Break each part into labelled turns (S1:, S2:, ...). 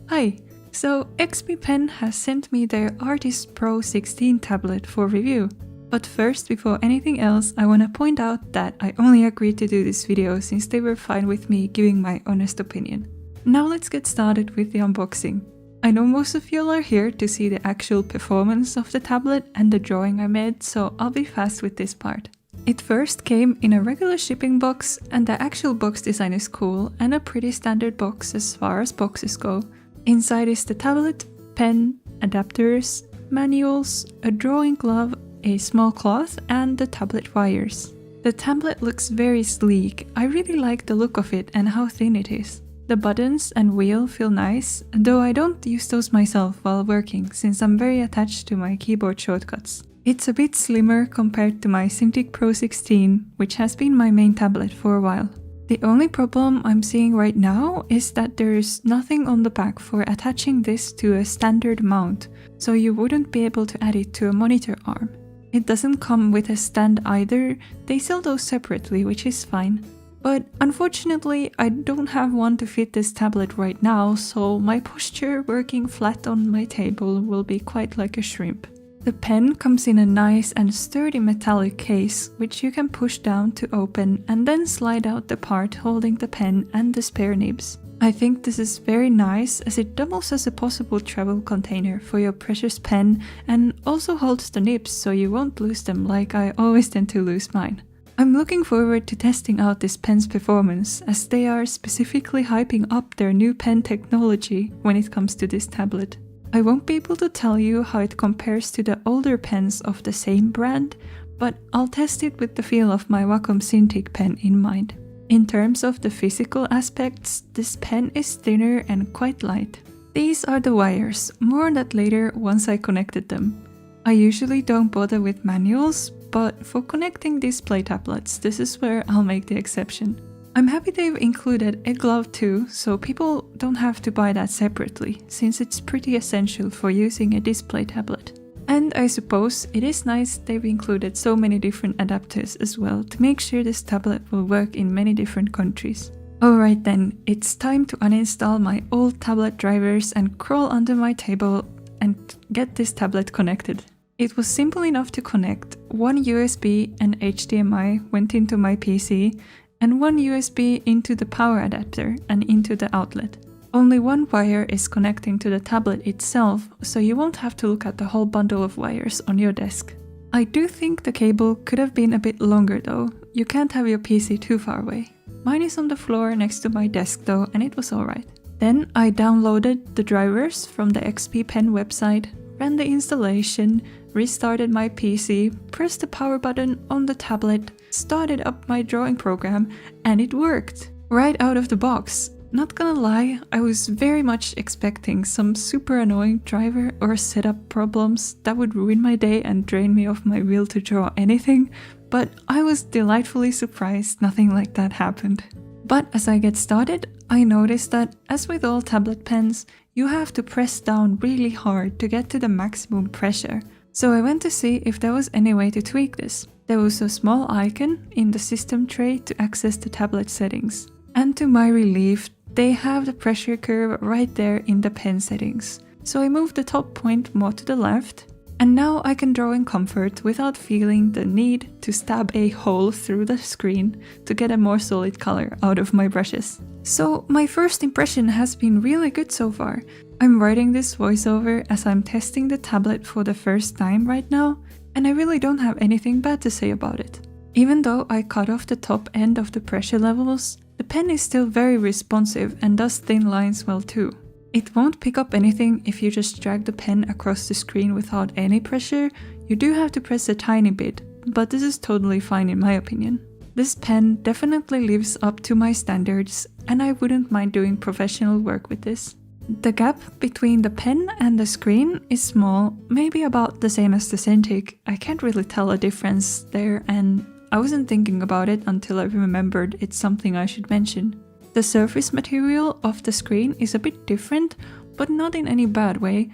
S1: Hi! So XP Pen has sent me their Artist Pro 16 tablet for review. But first, before anything else, I wanna point out that I only agreed to do this video since they were fine with me giving my honest opinion. Now let's get started with the unboxing. I know most of you are here to see the actual performance of the tablet and the drawing I made, so I'll be fast with this part. It first came in a regular shipping box, and the actual box design is cool and a pretty standard box as far as boxes go. Inside is the tablet, pen, adapters, manuals, a drawing glove, a small cloth, and the tablet wires. The tablet looks very sleek. I really like the look of it and how thin it is. The buttons and wheel feel nice, though I don't use those myself while working since I'm very attached to my keyboard shortcuts. It's a bit slimmer compared to my Cintiq Pro 16, which has been my main tablet for a while. The only problem I'm seeing right now is that there's nothing on the back for attaching this to a standard mount, so you wouldn't be able to add it to a monitor arm. It doesn't come with a stand either. They sell those separately, which is fine. But unfortunately, I don't have one to fit this tablet right now, so my posture working flat on my table will be quite like a shrimp. The pen comes in a nice and sturdy metallic case, which you can push down to open and then slide out the part holding the pen and the spare nibs. I think this is very nice as it doubles as a possible travel container for your precious pen and also holds the nibs so you won't lose them like I always tend to lose mine. I'm looking forward to testing out this pen's performance as they are specifically hyping up their new pen technology when it comes to this tablet. I won't be able to tell you how it compares to the older pens of the same brand, but I'll test it with the feel of my Wacom Cintiq pen in mind. In terms of the physical aspects, this pen is thinner and quite light. These are the wires, more on that later once I connected them. I usually don't bother with manuals, but for connecting display tablets, this is where I'll make the exception. I'm happy they've included a glove too, so people don't have to buy that separately, since it's pretty essential for using a display tablet. And I suppose it is nice they've included so many different adapters as well to make sure this tablet will work in many different countries. Alright then, it's time to uninstall my old tablet drivers and crawl under my table and get this tablet connected. It was simple enough to connect. One USB and HDMI went into my PC, and one USB into the power adapter and into the outlet. Only one wire is connecting to the tablet itself, so you won't have to look at the whole bundle of wires on your desk. I do think the cable could have been a bit longer though. You can't have your PC too far away. Mine is on the floor next to my desk though, and it was alright. Then I downloaded the drivers from the XP Pen website, ran the installation, restarted my PC, pressed the power button on the tablet, started up my drawing program, and it worked! Right out of the box. Not gonna lie, I was very much expecting some super annoying driver or setup problems that would ruin my day and drain me of my will to draw anything, but I was delightfully surprised nothing like that happened. But as I get started, I noticed that, as with all tablet pens, you have to press down really hard to get to the maximum pressure. So I went to see if there was any way to tweak this. There was a small icon in the system tray to access the tablet settings. And to my relief, they have the pressure curve right there in the pen settings. So I moved the top point more to the left, and now I can draw in comfort without feeling the need to stab a hole through the screen to get a more solid color out of my brushes. So my first impression has been really good so far. I'm writing this voiceover as I'm testing the tablet for the first time right now, and I really don't have anything bad to say about it. Even though I cut off the top end of the pressure levels, the pen is still very responsive and does thin lines well too. It won't pick up anything if you just drag the pen across the screen without any pressure. You do have to press a tiny bit, but this is totally fine in my opinion. This pen definitely lives up to my standards, and I wouldn't mind doing professional work with this. The gap between the pen and the screen is small, maybe about the same as the Cintiq. I can't really tell a difference there, and I wasn't thinking about it until I remembered it's something I should mention. The surface material of the screen is a bit different, but not in any bad way.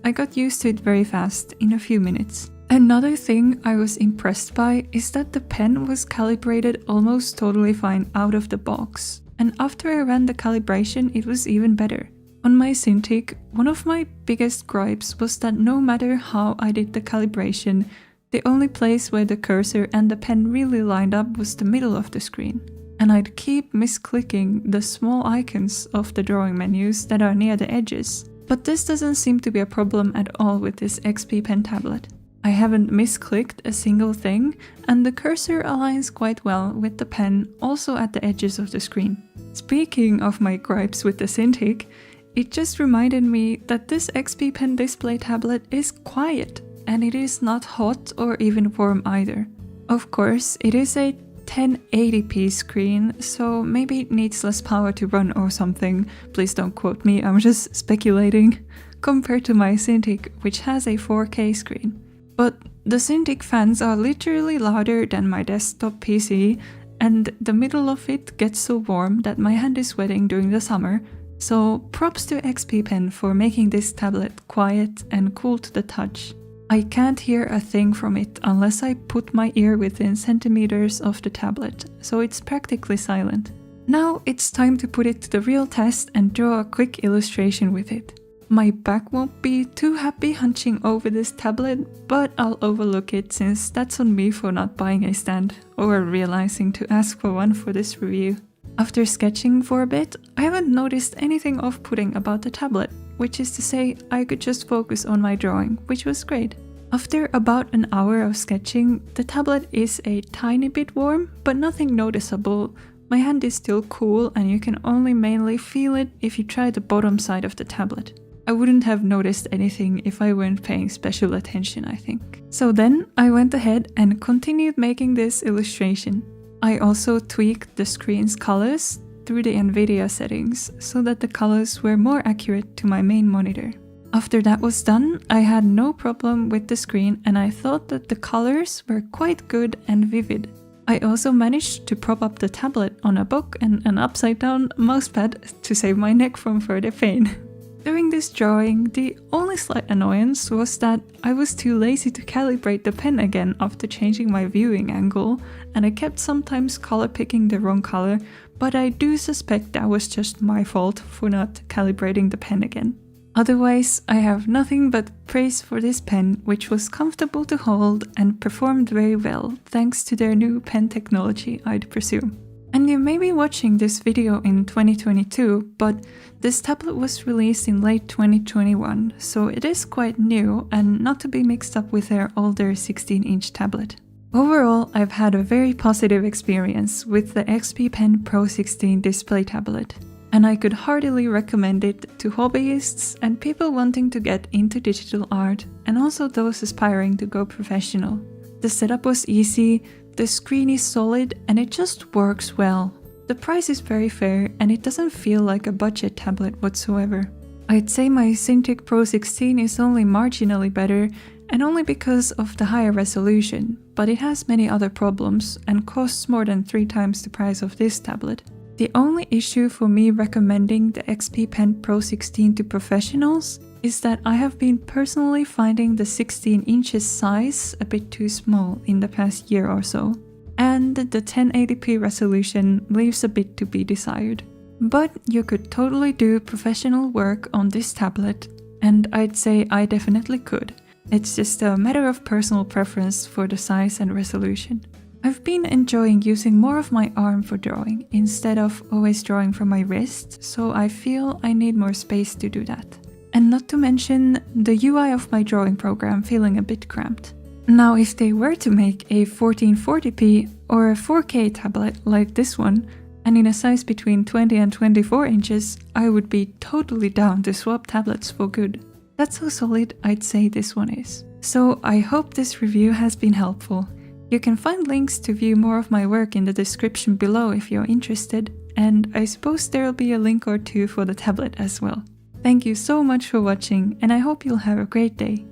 S1: I got used to it very fast, in a few minutes. Another thing I was impressed by is that the pen was calibrated almost totally fine out of the box. And after I ran the calibration, it was even better. On my Cintiq, one of my biggest gripes was that no matter how I did the calibration, the only place where the cursor and the pen really lined up was the middle of the screen. And I'd keep misclicking the small icons of the drawing menus that are near the edges. But this doesn't seem to be a problem at all with this XP Pen tablet. I haven't misclicked a single thing, and the cursor aligns quite well with the pen also at the edges of the screen. Speaking of my gripes with the Cintiq, it just reminded me that this XP Pen display tablet is quiet, and it is not hot or even warm either. Of course, it is a 1080p screen, so maybe it needs less power to run or something. Please don't quote me, I'm just speculating. Compared to my Cintiq, which has a 4K screen. But the Cintiq fans are literally louder than my desktop PC, and the middle of it gets so warm that my hand is sweating during the summer. So props to XP Pen for making this tablet quiet and cool to the touch. I can't hear a thing from it unless I put my ear within centimeters of the tablet, so it's practically silent. Now it's time to put it to the real test and draw a quick illustration with it. My back won't be too happy hunching over this tablet, but I'll overlook it since that's on me for not buying a stand or realizing to ask for one for this review. After sketching for a bit, I haven't noticed anything off-putting about the tablet, which is to say I could just focus on my drawing, which was great. After about an hour of sketching, the tablet is a tiny bit warm, but nothing noticeable. My hand is still cool and you can only mainly feel it if you try the bottom side of the tablet. I wouldn't have noticed anything if I weren't paying special attention, I think. So then I went ahead and continued making this illustration. I also tweaked the screen's colors through the NVIDIA settings so that the colors were more accurate to my main monitor. After that was done, I had no problem with the screen and I thought that the colors were quite good and vivid. I also managed to prop up the tablet on a book and an upside down mousepad to save my neck from further pain. During this drawing, the only slight annoyance was that I was too lazy to calibrate the pen again after changing my viewing angle, and I kept sometimes color picking the wrong color, but I do suspect that was just my fault for not calibrating the pen again. Otherwise, I have nothing but praise for this pen, which was comfortable to hold and performed very well thanks to their new pen technology, I'd presume. And you may be watching this video in 2022, but this tablet was released in late 2021, so it is quite new and not to be mixed up with their older 16-inch tablet. Overall, I've had a very positive experience with the XP Pen Pro 16 display tablet, and I could heartily recommend it to hobbyists and people wanting to get into digital art, and also those aspiring to go professional. The setup was easy, the screen is solid, and it just works well. The price is very fair and it doesn't feel like a budget tablet whatsoever. I'd say my Cintiq Pro 16 is only marginally better, and only because of the higher resolution, but it has many other problems and costs more than 3 times the price of this tablet. The only issue for me recommending the XP Pen Pro 16 to professionals is that I have been personally finding the 16 inches size a bit too small in the past year or so, and the 1080p resolution leaves a bit to be desired. But you could totally do professional work on this tablet, and I'd say I definitely could. It's just a matter of personal preference for the size and resolution. I've been enjoying using more of my arm for drawing instead of always drawing from my wrist, so I feel I need more space to do that. And not to mention the UI of my drawing program feeling a bit cramped. Now, if they were to make a 1440p or a 4K tablet like this one, and in a size between 20 and 24 inches, I would be totally down to swap tablets for good. That's how solid I'd say this one is. So I hope this review has been helpful. You can find links to view more of my work in the description below if you're interested, and I suppose there'll be a link or two for the tablet as well. Thank you so much for watching, and I hope you'll have a great day.